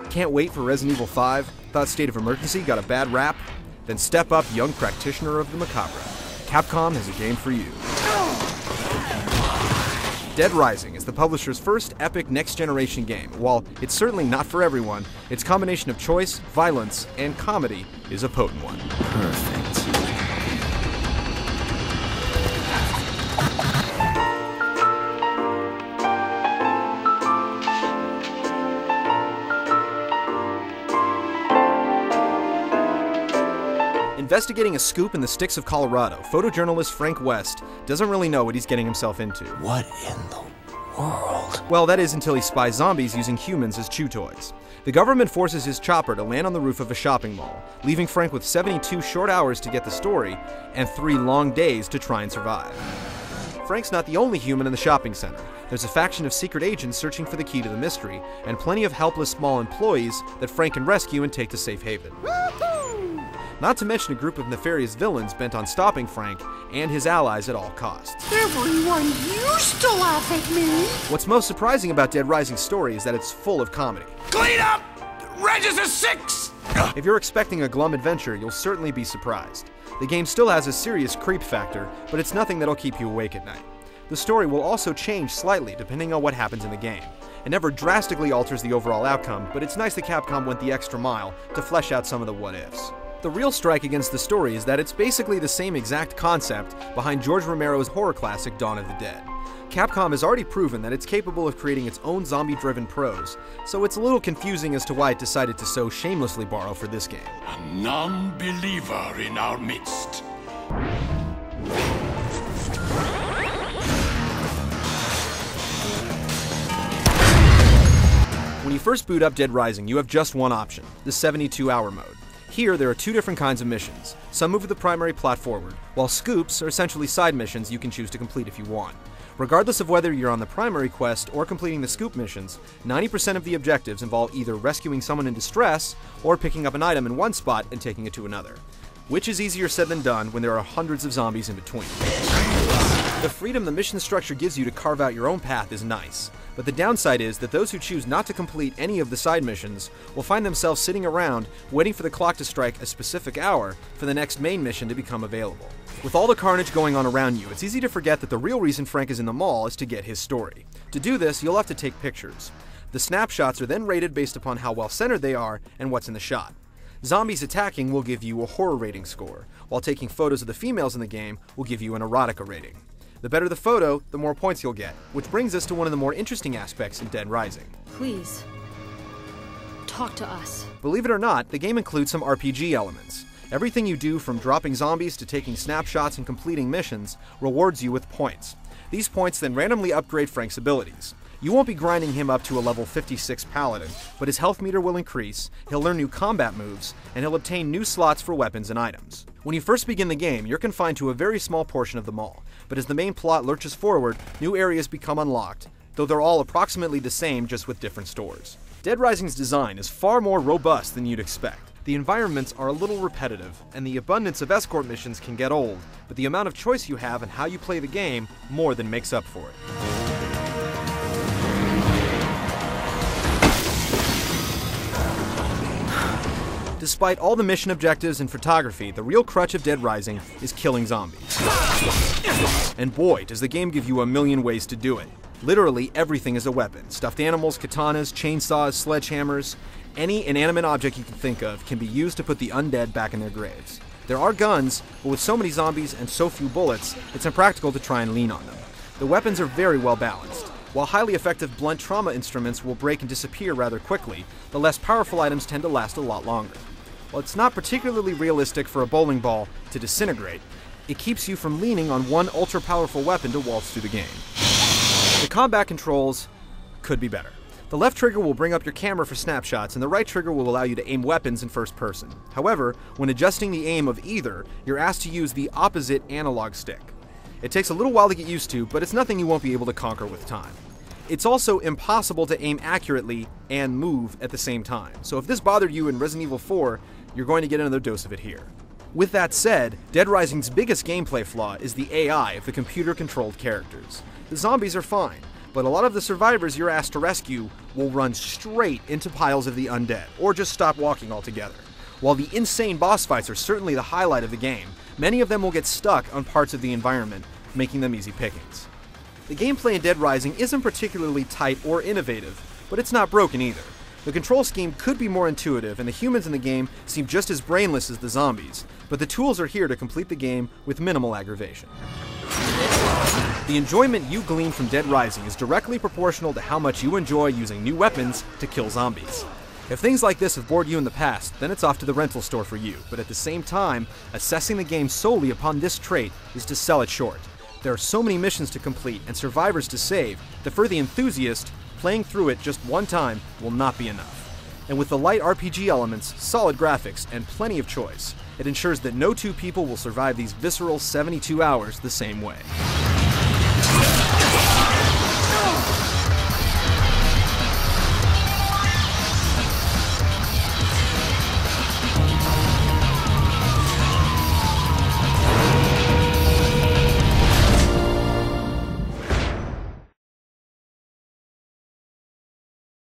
Can't wait for Resident Evil 5? Thought State of Emergency got a bad rap? Then step up, young practitioner of the macabre. Capcom has a game for you. Dead Rising is the publisher's first epic next-generation game. While it's certainly not for everyone, its combination of choice, violence, and comedy is a potent one. Perfect. Investigating a scoop in the sticks of Colorado, photojournalist Frank West doesn't really know what he's getting himself into. What in the world? Well, that is until he spies zombies using humans as chew toys. The government forces his chopper to land on the roof of a shopping mall, leaving Frank with 72 short hours to get the story and 3 long days to try and survive. Frank's not the only human in the shopping center. There's a faction of secret agents searching for the key to the mystery, and plenty of helpless small employees that Frank can rescue and take to safe haven. Not to mention a group of nefarious villains bent on stopping Frank and his allies at all costs. Everyone used to laugh at me! What's most surprising about Dead Rising's story is that it's full of comedy. Clean up! Register 6! If you're expecting a glum adventure, you'll certainly be surprised. The game still has a serious creep factor, but it's nothing that'll keep you awake at night. The story will also change slightly depending on what happens in the game. It never drastically alters the overall outcome, but it's nice that Capcom went the extra mile to flesh out some of the what-ifs. The real strike against the story is that it's basically the same exact concept behind George Romero's horror classic Dawn of the Dead. Capcom has already proven that it's capable of creating its own zombie-driven prose, so it's a little confusing as to why it decided to so shamelessly borrow for this game. A non-believer in our midst. When you first boot up Dead Rising, you have just one option, the 72-hour mode. Here, there are 2 different kinds of missions. Some move the primary plot forward, while scoops are essentially side missions you can choose to complete if you want. Regardless of whether you're on the primary quest or completing the scoop missions, 90% of the objectives involve either rescuing someone in distress or picking up an item in one spot and taking it to another. Which is easier said than done when there are hundreds of zombies in between. The freedom the mission structure gives you to carve out your own path is nice, but the downside is that those who choose not to complete any of the side missions will find themselves sitting around waiting for the clock to strike a specific hour for the next main mission to become available. With all the carnage going on around you, it's easy to forget that the real reason Frank is in the mall is to get his story. To do this, you'll have to take pictures. The snapshots are then rated based upon how well centered they are and what's in the shot. Zombies attacking will give you a horror rating score, while taking photos of the females in the game will give you an erotica rating. The better the photo, the more points you'll get, which brings us to one of the more interesting aspects in Dead Rising. Please, talk to us. Believe it or not, the game includes some RPG elements. Everything you do, from dropping zombies to taking snapshots and completing missions, rewards you with points. These points then randomly upgrade Frank's abilities. You won't be grinding him up to a level 56 paladin, but his health meter will increase, he'll learn new combat moves, and he'll obtain new slots for weapons and items. When you first begin the game, you're confined to a very small portion of the mall, but as the main plot lurches forward, new areas become unlocked, though they're all approximately the same, just with different stores. Dead Rising's design is far more robust than you'd expect. The environments are a little repetitive, and the abundance of escort missions can get old, but the amount of choice you have and how you play the game more than makes up for it. Despite all the mission objectives and photography, the real crutch of Dead Rising is killing zombies. And boy, does the game give you a million ways to do it. Literally everything is a weapon. Stuffed animals, katanas, chainsaws, sledgehammers, any inanimate object you can think of can be used to put the undead back in their graves. There are guns, but with so many zombies and so few bullets, it's impractical to try and lean on them. The weapons are very well balanced. While highly effective blunt trauma instruments will break and disappear rather quickly, the less powerful items tend to last a lot longer. While it's not particularly realistic for a bowling ball to disintegrate, it keeps you from leaning on one ultra-powerful weapon to waltz through the game. The combat controls could be better. The left trigger will bring up your camera for snapshots, and the right trigger will allow you to aim weapons in first person. However, when adjusting the aim of either, you're asked to use the opposite analog stick. It takes a little while to get used to, but it's nothing you won't be able to conquer with time. It's also impossible to aim accurately and move at the same time, so if this bothered you in Resident Evil 4, you're going to get another dose of it here. With that said, Dead Rising's biggest gameplay flaw is the AI of the computer-controlled characters. The zombies are fine, but a lot of the survivors you're asked to rescue will run straight into piles of the undead, or just stop walking altogether. While the insane boss fights are certainly the highlight of the game, many of them will get stuck on parts of the environment, making them easy pickings. The gameplay in Dead Rising isn't particularly tight or innovative, but it's not broken either. The control scheme could be more intuitive, and the humans in the game seem just as brainless as the zombies, but the tools are here to complete the game with minimal aggravation. The enjoyment you glean from Dead Rising is directly proportional to how much you enjoy using new weapons to kill zombies. If things like this have bored you in the past, then it's off to the rental store for you, but at the same time, assessing the game solely upon this trait is to sell it short. There are so many missions to complete and survivors to save that for the enthusiast, playing through it just one time will not be enough. And with the light RPG elements, solid graphics, and plenty of choice, it ensures that no two people will survive these visceral 72 hours the same way.